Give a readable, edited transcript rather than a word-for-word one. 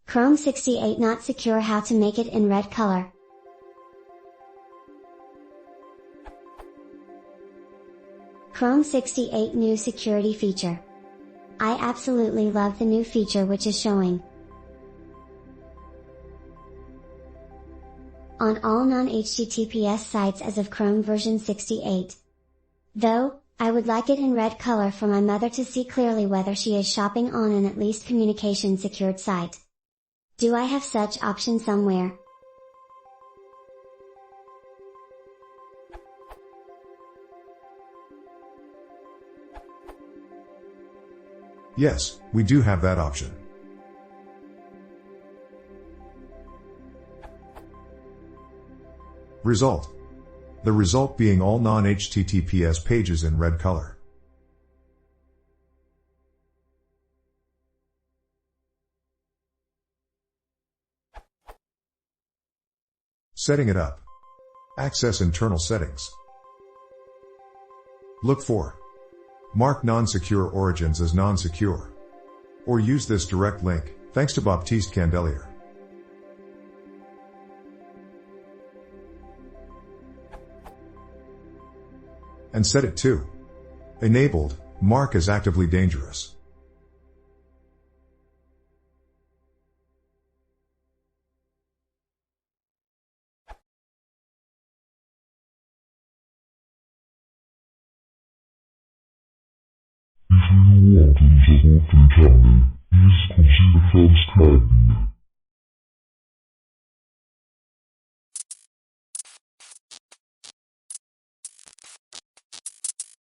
Chrome 68 not secure. How to make it in red color. Chrome 68 new security feature. I absolutely love the new feature which is showing on all non-HTTPS sites as of Chrome version 68. Though, I would like it in red color for my mother to see clearly whether she is shopping on an at least communication secured site. Do I have such option somewhere? Yes, we do have that option. Result. The result being all non-HTTPS pages in red color. Setting it up. Access internal settings. Look for mark non-secure origins as non-secure. Or use this direct link, thanks to Baptiste Candelier. And set it to enabled, mark as actively dangerous. If you want to support the channel, please consider subscribing.